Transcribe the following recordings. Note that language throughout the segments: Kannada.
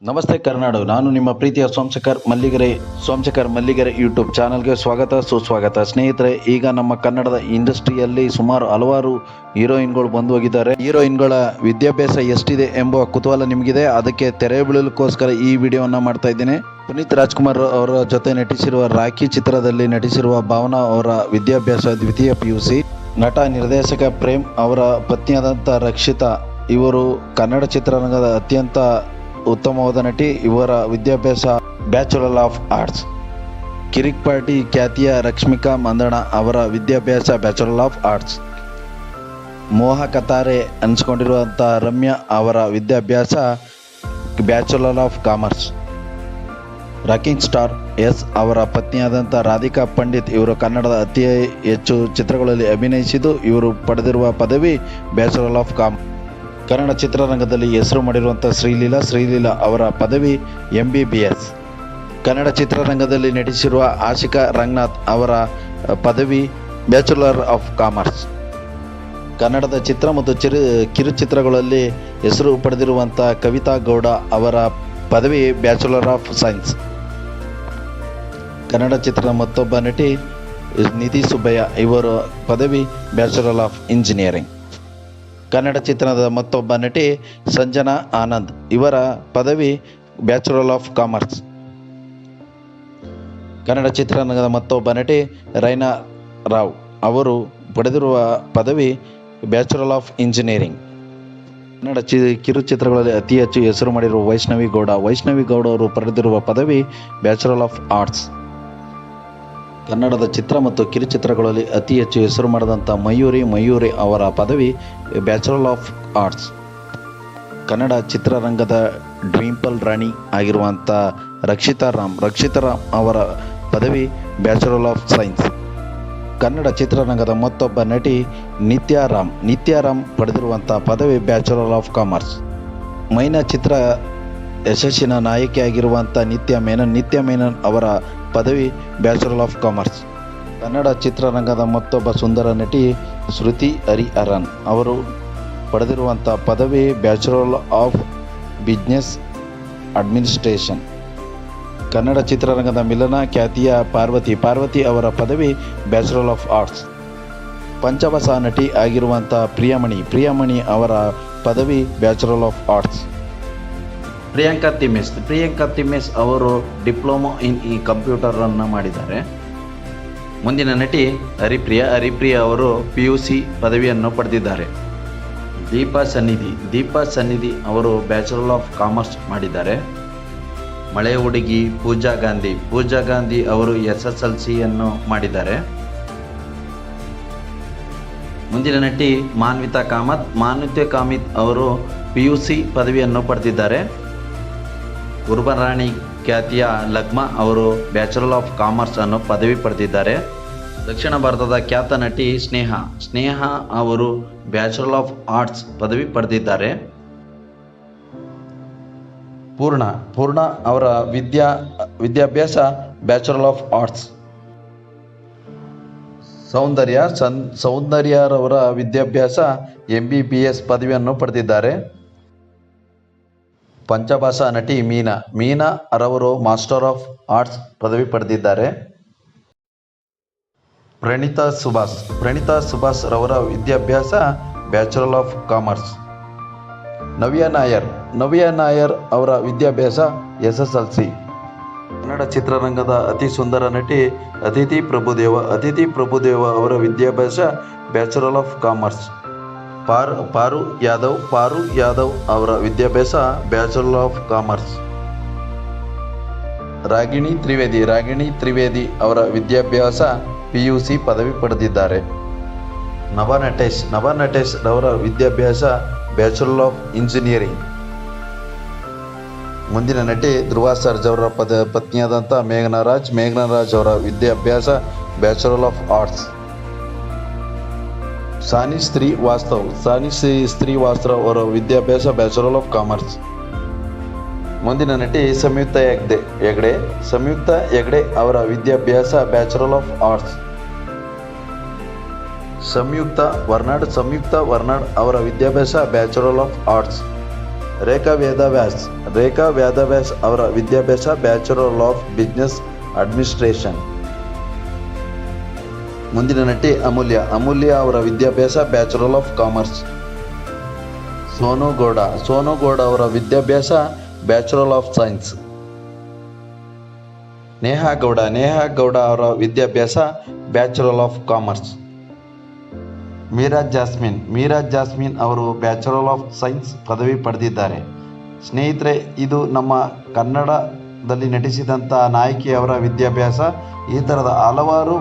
ನಮಸ್ತೆ ಕರ್ನಾಡು, ನಾನು ನಿಮ್ಮ ಪ್ರೀತಿಯ ಸೋಮಶೇಖರ್ ಮಲ್ಲಿಗೆರೆ ಯೂಟ್ಯೂಬ್ ಚಾನಲ್ಗೆ ಸ್ವಾಗತ ಸುಸ್ವಾಗತ. ಸ್ನೇಹಿತರೆ, ಈಗ ನಮ್ಮ ಕನ್ನಡದ ಇಂಡಸ್ಟ್ರಿಯಲ್ಲಿ ಹಲವಾರು ಹೀರೋಯಿನ್ಗಳು ಬಂದು ಹೋಗಿದ್ದಾರೆ. ಹೀರೋಯಿನ್ಗಳ ವಿದ್ಯಾಭ್ಯಾಸ ಎಷ್ಟಿದೆ ಎಂಬ ಕುತೂಹಲ ನಿಮಗಿದೆ. ಅದಕ್ಕೆ ತೆರೆ ಬೀಳಲಿಕ್ಕೋಸ್ಕರ ಈ ವಿಡಿಯೋವನ್ನು ಮಾಡ್ತಾ ಇದ್ದೀನಿ. ಪುನೀತ್ ರಾಜ್ಕುಮಾರ್ ಅವರ ಜೊತೆ ನಟಿಸಿರುವ ರಾಖಿ ಚಿತ್ರದಲ್ಲಿ ನಟಿಸಿರುವ ಭಾವನಾ ಅವರ ವಿದ್ಯಾಭ್ಯಾಸ ದ್ವಿತೀಯ PUC. ನಟ ನಿರ್ದೇಶಕ ಪ್ರೇಮ್ ಅವರ ಪತ್ನಿಯಾದಂಥ ರಕ್ಷಿತಾ ಇವರು ಕನ್ನಡ ಚಿತ್ರರಂಗದ ಅತ್ಯಂತ ಉತ್ತಮವಾದ ನಟಿ. ಇವರ ವಿದ್ಯಾಭ್ಯಾಸ bachelor of arts. Kirik party ಖ್ಯಾತಿಯ ರಶ್ಮಿಕಾ ಮಂದಣ್ಣ ಅವರ ವಿದ್ಯಾಭ್ಯಾಸ ಬ್ಯಾಚುಲರ್ ಆಫ್ ಆರ್ಟ್ಸ್. ಮೋಹ ಕತಾರೆ ಅನಿಸ್ಕೊಂಡಿರುವಂಥ ರಮ್ಯಾ ಅವರ ವಿದ್ಯಾಭ್ಯಾಸ bachelor of commerce. Rocking star ಎಸ್ ಅವರ ಪತ್ನಿಯಾದಂಥ ರಾಧಿಕಾ ಪಂಡಿತ್ ಇವರು ಕನ್ನಡದ ಅತಿ ಹೆಚ್ಚು ಚಿತ್ರಗಳಲ್ಲಿ ಅಭಿನಯಿಸಿದ್ದು ಇವರು ಪಡೆದಿರುವ ಪದವಿ ಬ್ಯಾಚುಲರ್ ಆಫ್ ಕಾಮರ್ಸ್. ಕನ್ನಡ ಚಿತ್ರರಂಗದಲ್ಲಿ ಹೆಸರು ಮಾಡಿರುವಂಥ ಶ್ರೀಲೀಲಾ ಅವರ ಪದವಿ MBBS. ಕನ್ನಡ ಚಿತ್ರರಂಗದಲ್ಲಿ ನಟಿಸಿರುವ ಆಶಿಕಾ ರಂಗನಾಥ್ ಅವರ ಪದವಿ ಬ್ಯಾಚುಲರ್ ಆಫ್ ಕಾಮರ್ಸ್. ಕನ್ನಡದ ಚಿತ್ರ ಮತ್ತು ಕಿರುಚಿತ್ರಗಳಲ್ಲಿ ಹೆಸರು ಪಡೆದಿರುವಂಥ ಕವಿತಾ ಗೌಡ ಅವರ ಪದವಿ ಬ್ಯಾಚುಲರ್ ಆಫ್ ಸೈನ್ಸ್. ಕನ್ನಡ ಚಿತ್ರದ ಮತ್ತೊಬ್ಬ ನಟಿ ನಿಧಿ ಸುಬ್ಬಯ್ಯ ಇವರ ಪದವಿ ಬ್ಯಾಚುಲರ್ ಆಫ್ ಇಂಜಿನಿಯರಿಂಗ್. ಕನ್ನಡ ಚಿತ್ರದ ಮತ್ತೊಬ್ಬ ನಟಿ ಸಂಜನಾ ಆನಂದ್ ಇವರ ಪದವಿ ಬ್ಯಾಚುಲರ್ ಆಫ್ ಕಾಮರ್ಸ್. ಕನ್ನಡ ಚಿತ್ರರಂಗದ ಮತ್ತೊಬ್ಬ ನಟಿ ರೈನಾ ರಾವ್ ಅವರು ಪಡೆದಿರುವ ಪದವಿ ಬ್ಯಾಚುಲರ್ ಆಫ್ ಇಂಜಿನಿಯರಿಂಗ್. ಕನ್ನಡ ಕಿರುಚಿತ್ರಗಳಲ್ಲಿ ಅತಿ ಹೆಚ್ಚು ಹೆಸರು ಮಾಡಿರುವ ವೈಷ್ಣವಿ ಗೌಡ ಅವರು ಪಡೆದಿರುವ ಪದವಿ ಬ್ಯಾಚುಲರ್ ಆಫ್ ಆರ್ಟ್ಸ್. ಕನ್ನಡದ ಚಿತ್ರ ಮತ್ತು ಕಿರುಚಿತ್ರಗಳಲ್ಲಿ ಅತಿ ಹೆಚ್ಚು ಹೆಸರು ಮಾಡಿದಂಥ ಮಯೂರಿ ಅವರ ಪದವಿ ಬ್ಯಾಚುಲರ್ ಆಫ್ ಆರ್ಟ್ಸ್. ಕನ್ನಡ ಚಿತ್ರರಂಗದ ಡ್ವಿಂಪಲ್ ರಾಣಿ ಆಗಿರುವಂಥ ರಕ್ಷಿತಾ ರಾಮ್ ಅವರ ಪದವಿ ಬ್ಯಾಚುಲರ್ ಆಫ್ ಸೈನ್ಸ್. ಕನ್ನಡ ಚಿತ್ರರಂಗದ ಮತ್ತೊಬ್ಬ ನಟಿ ನಿತ್ಯಾ ರಾಮ್ ಪಡೆದಿರುವಂಥ ಪದವಿ ಬ್ಯಾಚುಲರ್ ಆಫ್ ಕಾಮರ್ಸ್. ಮೈನಾ ಚಿತ್ರ ಯಶಸ್ಸಿನ ನಾಯಕಿಯಾಗಿರುವಂಥ ನಿತ್ಯಾ ಮೇನನ್ ಅವರ ಪದವಿ ಬ್ಯಾಚುಲರ್ ಆಫ್ ಕಾಮರ್ಸ್. ಕನ್ನಡ ಚಿತ್ರರಂಗದ ಮತ್ತೊಬ್ಬ ಸುಂದರ ನಟಿ ಶ್ರುತಿ ಹರಿಹರನ್ ಅವರು ಪಡೆದಿರುವಂಥ ಪದವಿ bachelor of business administration. Kannada ಚಿತ್ರರಂಗದ ಮಿಲನ ಖ್ಯಾತಿಯ ಪಾರ್ವತಿ ಅವರ ಪದವಿ ಬ್ಯಾಚುಲರ್ ಆಫ್ ಆರ್ಟ್ಸ್. ಪಂಚಭಾಷ ನಟಿ ಆಗಿರುವಂಥ ಪ್ರಿಯಾಮಣಿ ಅವರ ಪದವಿ bachelor of arts. Priyanka Thimmesh ಅವರು ಡಿಪ್ಲೊಮಾ ಇನ್ ಕಂಪ್ಯೂಟರನ್ನು ಮಾಡಿದ್ದಾರೆ. ಮುಂದಿನ ನಟಿ ಹರಿಪ್ರಿಯಾ ಅವರು PUC ಪದವಿಯನ್ನು ಪಡೆದಿದ್ದಾರೆ. ದೀಪಾ ಸನ್ನಿಧಿ ಅವರು ಬ್ಯಾಚುಲರ್ ಆಫ್ ಕಾಮರ್ಸ್ ಮಾಡಿದ್ದಾರೆ. ಮಳೆ ಹುಡುಗಿ ಪೂಜಾ ಗಾಂಧಿ ಅವರು SSLCಯನ್ನು ಮಾಡಿದ್ದಾರೆ. ಮುಂದಿನ ನಟಿ ಮಾನ್ವಿತಾ ಕಾಮತ್ ಅವರು PUC ಪದವಿಯನ್ನು ಪಡೆದಿದ್ದಾರೆ. ಉರ್ಬರಾಣಿ ಖ್ಯಾತಿಯ ಲಗ್ಮಾ ಅವರು ಬ್ಯಾಚುಲರ್ ಆಫ್ ಕಾಮರ್ಸ್ ಅನ್ನು ಪದವಿ ಪಡೆದಿದ್ದಾರೆ. ದಕ್ಷಿಣ ಭಾರತದ ಖ್ಯಾತ ನಟಿ ಸ್ನೇಹ ಅವರು ಬ್ಯಾಚುಲರ್ ಆಫ್ ಆರ್ಟ್ಸ್ ಪದವಿ ಪಡೆದಿದ್ದಾರೆ. ಪೂರ್ಣ ಅವರ ವಿದ್ಯಾಭ್ಯಾಸ ಬ್ಯಾಚುಲರ್ ಆಫ್ ಆರ್ಟ್ಸ್. ಸೌಂದರ್ಯರವರ ವಿದ್ಯಾಭ್ಯಾಸ MBBS ಪದವಿಯನ್ನು ಪಡೆದಿದ್ದಾರೆ. ಪಂಚಭಾಷಾ ನಟಿ ಮೀನಾ ರವರು ಮಾಸ್ಟರ್ ಆಫ್ ಆರ್ಟ್ಸ್ ಪದವಿ ಪಡೆದಿದ್ದಾರೆ. ಪ್ರಣೀತಾ ಸುಭಾಷ್ ರವರ ವಿದ್ಯಾಭ್ಯಾಸ bachelor of commerce. Navya Nair ಅವರ ವಿದ್ಯಾಭ್ಯಾಸ SSLC. ಕನ್ನಡ ಚಿತ್ರರಂಗದ ಅತಿ ಸುಂದರ ನಟಿ ಅದಿತಿ ಪ್ರಭುದೇವ ಅವರ ವಿದ್ಯಾಭ್ಯಾಸ ಬ್ಯಾಚುಲರ್ ಆಫ್ ಕಾಮರ್ಸ್. ಪಾರು ಯಾದವ್ ಅವರ ವಿದ್ಯಾಭ್ಯಾಸ bachelor of commerce. Ragini Trivedi ಅವರ ವಿದ್ಯಾಭ್ಯಾಸ PUC ಪದವಿ ಪಡೆದಿದ್ದಾರೆ. ನಭಾ ಅವರ ವಿದ್ಯಾಭ್ಯಾಸ ಬ್ಯಾಚುಲರ್ ಆಫ್ ಇಂಜಿನಿಯರಿಂಗ್. ಮುಂದಿನ ನಟಿ ಧ್ರುವ ಸರ್ಜಾ ಅವರ ಪತ್ನಿಯಾದಂಥ ಮೇಘನಾ ರಾಜ್ ಅವರ ವಿದ್ಯಾಭ್ಯಾಸ ಬ್ಯಾಚುಲರ್ ಆಫ್ ಆರ್ಟ್ಸ್. ಸಾನಿ ಶ್ರೀವಾಸ್ತವ್ ಅವರ ವಿದ್ಯಾಭ್ಯಾಸ ಬ್ಯಾಚುಲರ್ ಆಫ್ ಕಾಮರ್ಸ್. ಮುಂದಿನ ನಟಿ ಸಂಯುಕ್ತ ಹೆಗ್ಡೆ ಅವರ ವಿದ್ಯಾಭ್ಯಾಸ ಬ್ಯಾಚುಲರ್ ಆಫ್ ಆರ್ಟ್ಸ್. ಸಂಯುಕ್ತ ವರ್ನಾಡ್ ಅವರ ವಿದ್ಯಾಭ್ಯಾಸ ಬ್ಯಾಚುಲರ್ ಆಫ್ ಆರ್ಟ್ಸ್. ರೇಖಾ ವೇದವ್ಯಾಸ್ ಅವರ ವಿದ್ಯಾಭ್ಯಾಸ ಬ್ಯಾಚುಲರ್ ಆಫ್ ಬಿಸ್ನೆಸ್ ಅಡ್ಮಿನಿಸ್ಟ್ರೇಷನ್. ಮುಂದಿನ ನಟಿ ಅಮೂಲ್ಯ ಅವರ ವಿದ್ಯಾಭ್ಯಾಸ bachelor of commerce. Sonu Gowda ಅವರ ವಿದ್ಯಾಭ್ಯಾಸ bachelor of science. Neha Gowda ಅವರ ವಿದ್ಯಾಭ್ಯಾಸ bachelor of commerce. Miraj jasmine ಅವರು ಬ್ಯಾಚುಲರ್ ಆಫ್ ಸೈನ್ಸ್ ಪದವಿ ಪಡೆದಿದ್ದಾರೆ. ಸ್ನೇಹಿತರೆ, ಇದು ನಮ್ಮ ಕನ್ನಡದಲ್ಲಿ ನಟಿಸಿದಂಥ ನಾಯಕಿಯವರ ವಿದ್ಯಾಭ್ಯಾಸ. ಈ ಥರದ ಹಲವಾರು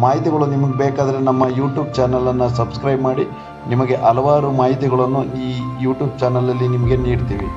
ಮಾಹಿತಿಗಳು ನಿಮಗೆ ಬೇಕಾದರೆ ನಮ್ಮ ಯೂಟ್ಯೂಬ್ ಚಾನಲನ್ನು ಸಬ್ಸ್ಕ್ರೈಬ್ ಮಾಡಿ. ನಿಮಗೆ ಹಲವಾರು ಮಾಹಿತಿಗಳನ್ನು ಈ ಯೂಟ್ಯೂಬ್ ಚಾನಲಲ್ಲಿ ನಿಮಗೆ ನೀಡ್ತೀವಿ.